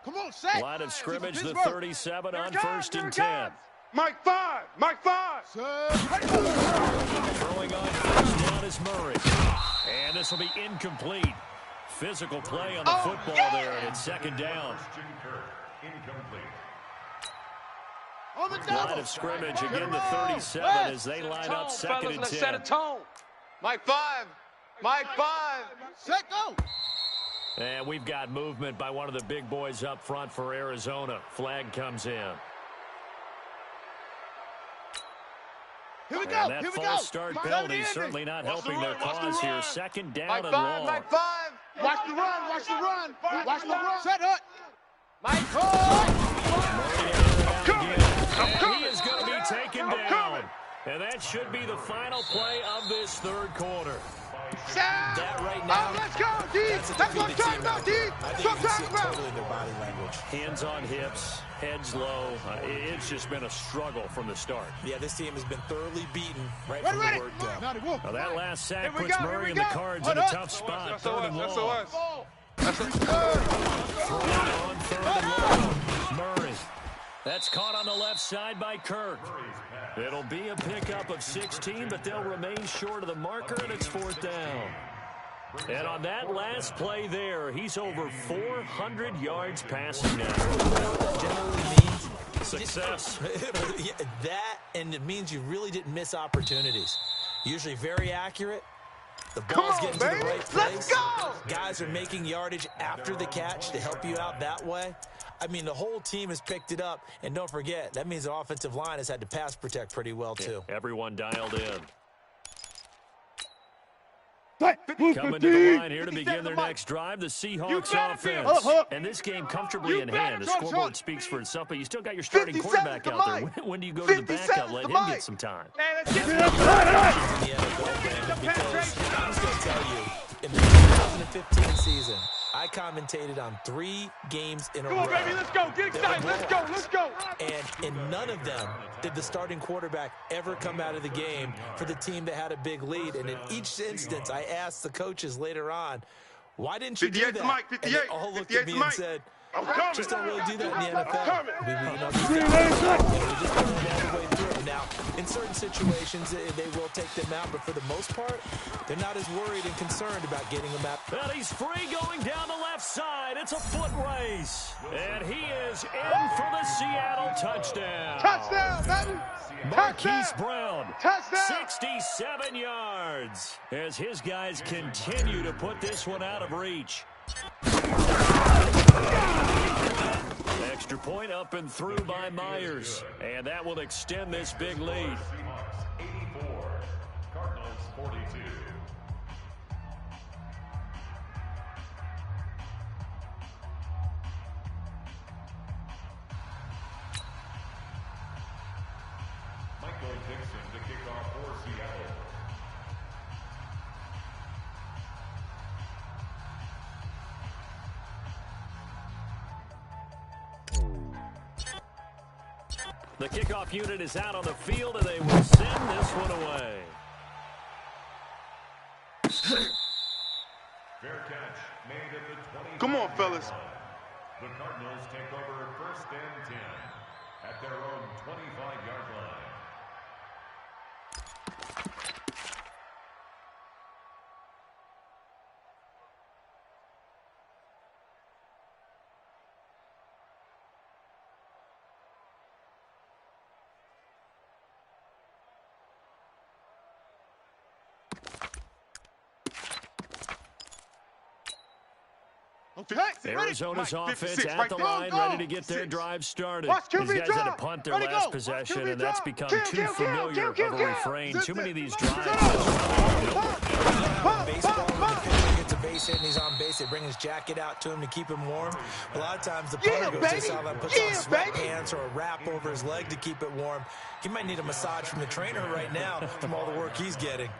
Come on, Sack. Line of scrimmage, the 37 on 1st and 10. Mike 5. Throwing on 1st down is Murray. And this will be incomplete. Physical play on the football there, and it's 2nd down. Christian Kirk, incomplete. On the double. Line of scrimmage, again the 37 as they line up 2nd and 10. Set a tone. Mike 5. Set, go. And we've got movement by one of the big boys up front for Arizona. Flag comes in. Here we go. And that false start penalty certainly not helping their cause here. 2nd down and long. Mike 5. Watch the run. Set up. Mike 5. And he is going to be taken down. And that should be the final play of this third quarter. That right now, Let's go, D. that's That's what I'm talking about, D. I think you can see it totally in their body language. Hands on hips, heads low. It's just been a struggle from the start. Yeah, this team has been thoroughly beaten right from the word go. Now that last sack Here we puts go, Murray here in we the go. cards Hold in a up. tough spot. That's 3rd and us. long. Throwing on 3rd and long. Murray. That's caught on the left side by Kirk. It'll be a pickup of 16, but they'll remain short of the marker, and it's 4th down. And on that last play there, he's over 400 yards passing now. That generally means Success. Yeah, that, and it means you really didn't miss opportunities. Usually very accurate. The ball's getting to the right place. Let's go. Guys are making yardage after the catch to help you out that way. I mean, the whole team has picked it up. And don't forget, that means the offensive line has had to pass protect pretty well, too. Everyone dialed in. Move Coming to the line here to begin their next drive, the Seahawks offense. And this game comfortably in hand. The scoreboard speaks for itself, but you still got your starting quarterback out there. When do you go to the backup? Let him get some time. Hey, let's get Because I'm just going to tell you, in the 2015 season, I commentated on 3 games in a row. Come on, baby, let's go. Get excited. Let's go. And in none of them did the starting quarterback ever come out of the game for the team that had a big lead. And in each instance, I asked the coaches later on, why didn't you do that? Mike, and they all looked at me and said, I'm coming. Just don't really do that in the NFL. Coming. They just don't all the way through. Now, in certain situations, they will take them out, but for the most part, they're not as worried and concerned about getting them out. And he's free going down the left side. It's a foot race. And he is in for the Seattle touchdown. Touchdown, baby. Marquise Brown, Touchdown. 67 yards, as his guys continue to put this one out of reach. Extra point up and through by Myers, and that will extend this big lead. Seahawks 84, Cardinals 42. Michael Dixon to kick off for Seattle. The kickoff unit is out on the field, and they will send this one away. Fair catch made at the 20. Come on, fellas. The Cardinals take over 1st and 10 at their own 25-yard line. Arizona's Mike, offense 56, at right the there. line, Go. ready to get their drive started. Watch QB These guys had to drop. punt their Ready, last go. possession, QB and that's drop. become Kill, too kill, familiar of kill, a kill. refrain. Too many of these Zip, drives. Baseball, when the pitcher gets a base hit and he's on base, they bring his jacket out to him to keep him warm. A lot of times the punter goes to sideline, puts on sweatpants or a wrap over his leg to keep it warm. He might need a massage from the trainer right now from all the work he's getting.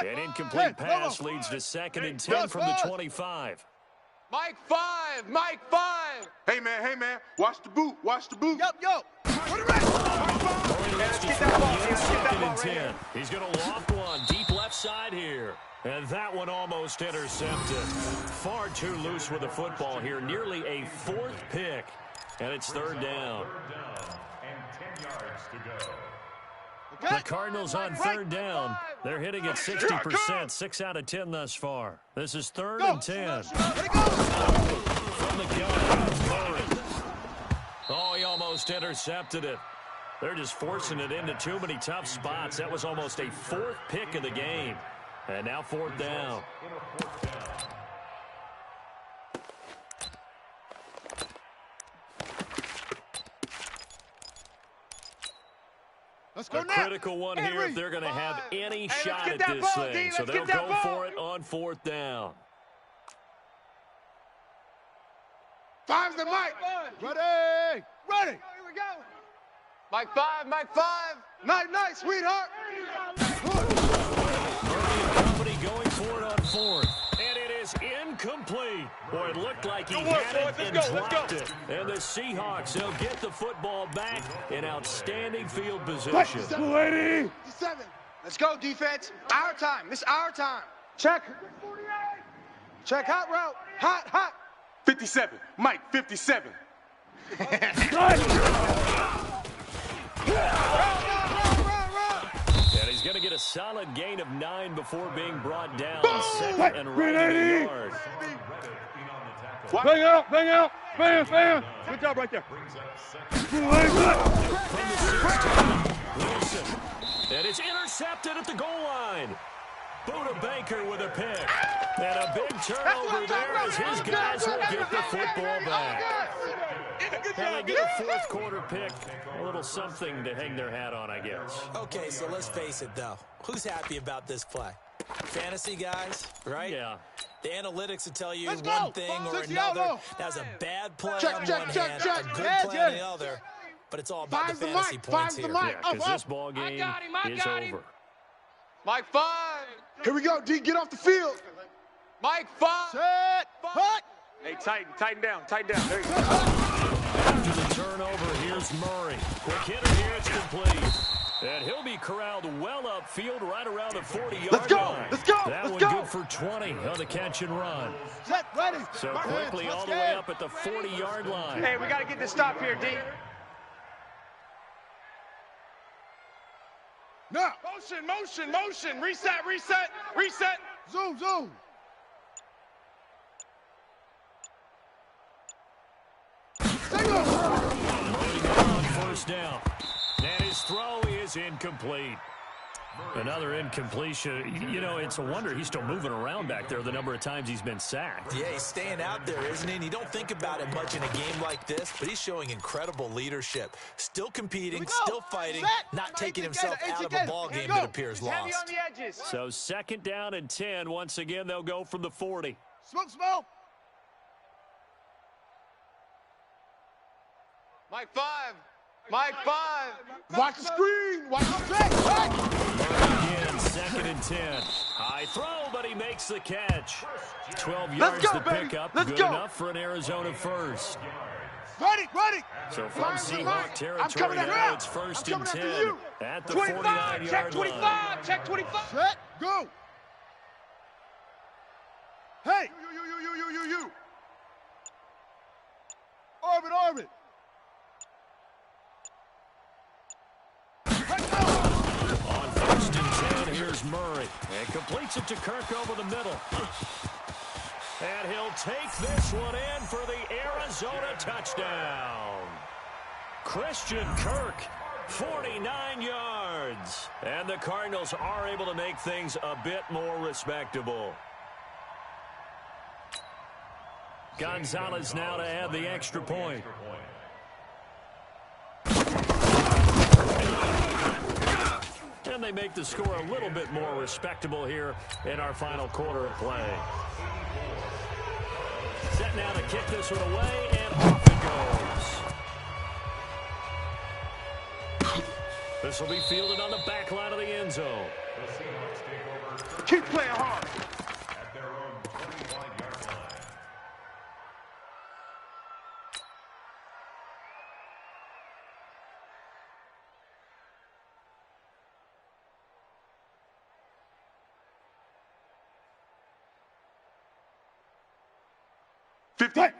An incomplete pass leads to 2nd and 10 from the 25. Mike 5, Mike 5. Hey, man. Watch the boot. Yo. Put it right. Let's get that ball. Let's get that 2nd ball and right 10. here. He's going to loft one deep left side here. And that one almost intercepted. Far too loose with the football here. Nearly a 4th pick. And it's 3rd down. 3rd down and 10 yards to go. The Cardinals on 3rd down. They're hitting at 60%, 6 out of 10 thus far. This is 3rd and 10. From the gun, Murray. Oh, he almost intercepted it. They're just forcing it into too many tough spots. That was almost a 4th pick of the game. And now 4th down. Let's go A now. critical one here if they're going to have any shot at this thing. So they'll go for it on 4th down. 5's the Mike. Ready. Here we go. Mike 5, Mike 5. Night, sweetheart. Company going for it on 4th. And it is incomplete. Boy, it looked like he had it and dropped it. And the Seahawks, they'll get the football back in outstanding field position. 57. Let's go, defense. Our time. This is our time. Check. Check hot route. Hot. 57. Mike, 57. Run. And he's going to get a solid gain of 9 before being brought down. 2nd and right at the yard. Bang out. Bang. Good job right there. From the 16, Wilson. And it's intercepted at the goal line. Buda Baker with a pick. And a big turnover there as his guys will get the football back. And they get a 4th quarter pick. A little something to hang their hat on, I guess. Okay, so let's face it, though. Who's happy about this play? Fantasy guys, right? Yeah. The analytics will tell you Let's one go. thing or 60 another. out. That's a bad play Check, on check, one check, hand, check. a good Yeah, play yeah. on the other. But it's all about 5's the the fantasy Mike. points 5's the here. Mike. Yeah, because this ball game is over. Mike 5. Here we go, D. Get off the field. Mike 5. Set. Hut. Hey, tighten down. There you go. After the turnover, here's Murray. Quick hitter here, it's complete. And he'll be corralled well upfield right around the 40-yard line. Let's go. That one good for 20 on the catch and run. Set, ready. So quickly all the way up at the 40-yard line. Hey, we got to get this stop here, D. Now. Motion. Reset. Zoom. On first down. And his throw is incomplete. Another incompletion. You know, it's a wonder he's still moving around back there the number of times he's been sacked. Yeah, he's staying out there, isn't he? And you don't think about it much in a game like this, but he's showing incredible leadership. Still competing, still fighting, not taking himself out of a ball game that appears lost. So 2nd down and 10. Once again, they'll go from the 40. Smoke. Mike 5. Watch the screen. Watch the track. Again, 2nd and 10. High throw, but he makes the catch. 12 yards to pick up. Good enough for an Arizona first. Ready. So from Seahawk territory now, it's 1st and 10 at the 49-yard line. Check 25. Set, go. Hey. You. Orbit. On 1st and 10, here's Murray. And completes it to Kirk over the middle. And he'll take this one in for the Arizona touchdown. Christian Kirk, 49 yards. And the Cardinals are able to make things a bit more respectable. Gonzalez now to add the extra point. And they make the score a little bit more respectable here in our final quarter of play. Set now to kick this one away, and off it goes. This will be fielded on the back line of the end zone. Keep playing hard. At their own 25-yard line.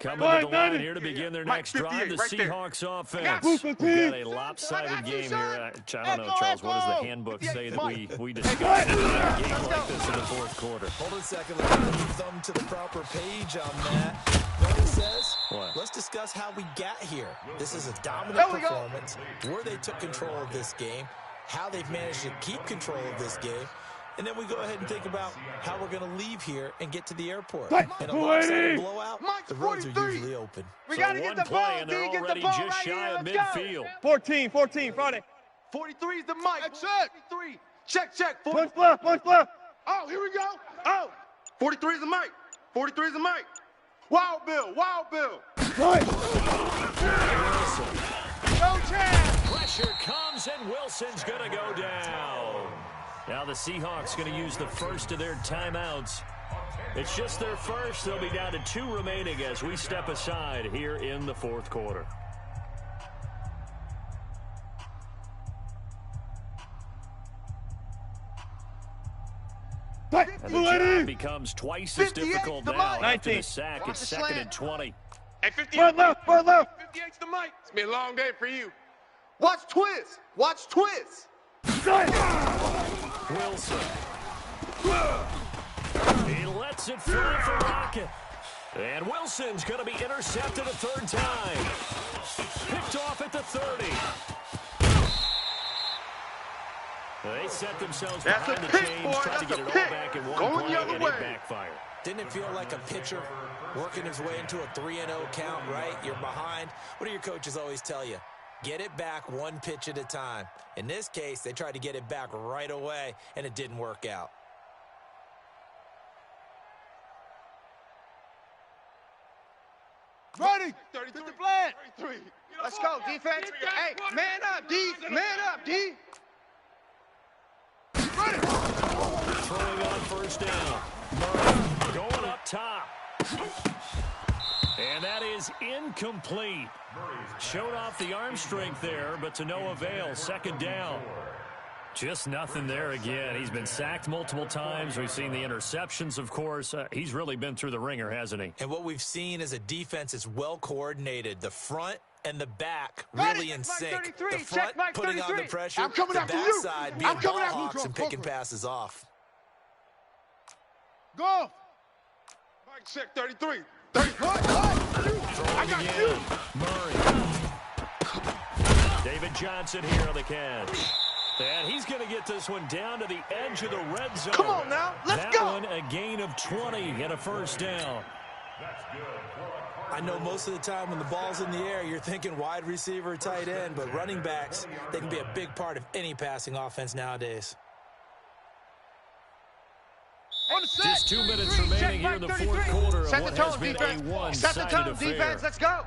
Coming to the line here to begin their next drive, the Seahawks offense. We've got a lopsided game here. I don't know, Charles, what does the handbook say that we discuss in a game like this in the 4th quarter? Hold on a second. Let's put the thumb to the proper page on that. You know what it says? What? Let's discuss how we got here. This is a dominant performance, where they took control of this game, how they've managed to keep control of this game, and then we go ahead and think about how we're going to leave here and get to the airport. And alongside a blowout, the roads are usually open. We got to get the ball, and they're D. Get the already ball just right shy here. of Let's midfield. 14, Friday. 43 is the mic. Check. 43. Check. Punch left. Oh, here we go. Oh. 43 is the mic. 43 is the mic. Wild Bill. Right. Go, Chad. Pressure comes, and Wilson's going to go down. Now the Seahawks going to use the first of their timeouts. It's just their first. They'll be down to 2 remaining as we step aside here in the 4th quarter. And the job becomes twice as difficult now after the sack. It's 2nd and 20. Hey, 58. Front left. 58's the mic. It's been a long day for you. Watch Twiz. Wilson. He lets it fly for Rocket. And Wilson's going to be intercepted a 3rd time. Picked off at the 30. They set themselves behind the chains, trying to get it all back in one play, and it backfired. Didn't it feel like a pitcher working his way into a 3-0 count, right? You're behind. What do your coaches always tell you? Get it back 1 pitch at a time. In this case, they tried to get it back right away, and it didn't work out. Ready. 33. The plan. 33. Let's go, defense. Hey, man up, D. Ready. Throwing on 1st down. Murray going up top. is incomplete. Showed off the arm strength there, but to no avail. Second down. Just nothing there again. He's been sacked multiple times. We've seen the interceptions, of course. He's really been through the ringer, hasn't he? And what we've seen is a defense that's well coordinated. The front and the back really in sync. The front putting on the pressure. I'm coming after you. The backside being ball hawks and picking passes off. Go. Mike, check 33. 30. I got you. Murray. David Johnson here on the catch. And he's going to get this one down to the edge of the red zone. Come on now, let's go. That one a gain of 20 and a first down. I know most of the time when the ball's in the air, you're thinking wide receiver, tight end, but running backs, they can be a big part of any passing offense nowadays. Just 2 minutes remaining here in the fourth quarter of Set the what tone, has been defense. a one-sided Set the tone, affair. defense. Let's go.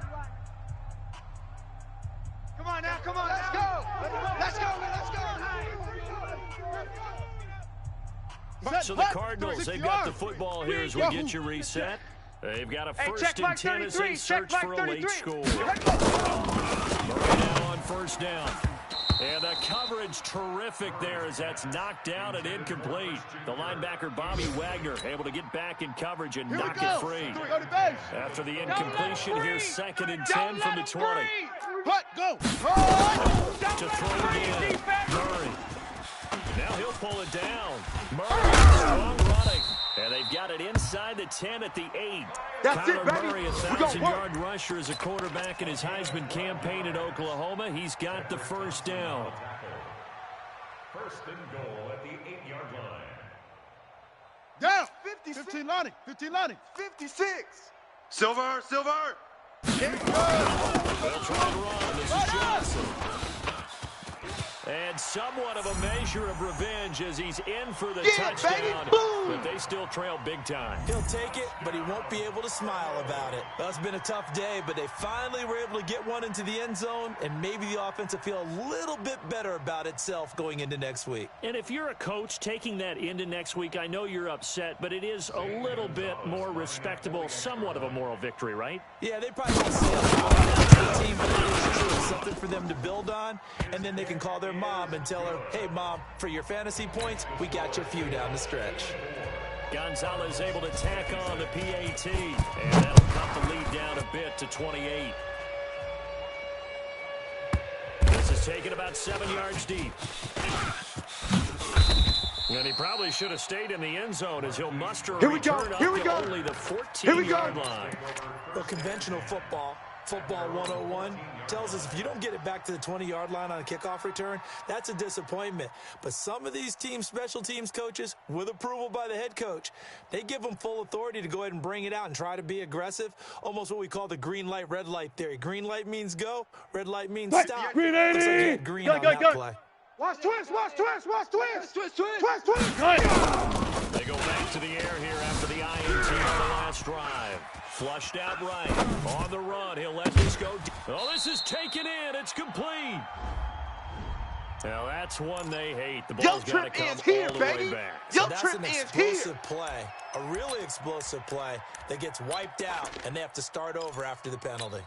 Come on now, come on. Let's go. Let's go, man. Let's go. So the Cardinals, they've got the football here as we get you reset. They've got a first and 10 as they search for a late score. Murray now on first down. And the coverage terrific there as that's knocked down and incomplete. The linebacker, Bobby Wagner, able to get back in coverage and knock it free. After the incompletion, here's second and 10 from the 20. Go. To throw again, Murray. Now he'll pull it down. Murray, strong running. And they've got it inside the 10 at the 8. That's it, Kyler baby. Murray, a 1,000-yard rusher as a quarterback in his Heisman campaign at Oklahoma. He's got the first down. First and goal at the 8-yard line. Down. 15 Lonnie. 15 Lonnie. 56. Silver. They'll try to run. This is Johnson. And somewhat of a measure of revenge as he's in for the touchdown. But they still trail big time. He'll take it, but he won't be able to smile about it. That's been a tough day, but they finally were able to get one into the end zone, and maybe the offense will feel a little bit better about itself going into next week. And if you're a coach taking that into next week, I know you're upset, but it is a little bit more respectable, somewhat of a moral victory, right? Yeah, they probably want to say the team, but it's something for them to build on, and then they can call their mom and tell her, hey, Mom, for your fantasy points, we got you a few down the stretch. Gonzalez able to tack on the PAT, and that'll cut the lead down a bit to 28. This is taken about 7 yards deep. And he probably should have stayed in the end zone as he'll muster a return up to only the 14-yard line. Well, conventional football 101, tells us if you don't get it back to the 20-yard line on a kickoff return, that's a disappointment. But some of these special teams coaches, with approval by the head coach, they give them full authority to go ahead and bring it out and try to be aggressive, almost what we call the green light, red light theory. Green light means go, red light means stop. Green 80! Looks like he had green on that play. Watch twist. Twist. They go back to the air here after the INT on the last drive. Flushed out right. On the run, he'll let this go. Oh, this is taken in. It's complete. Now, that's one they hate. The ball's got to come all the way back. So that's an explosive play, a really explosive play that gets wiped out, and they have to start over after the penalty.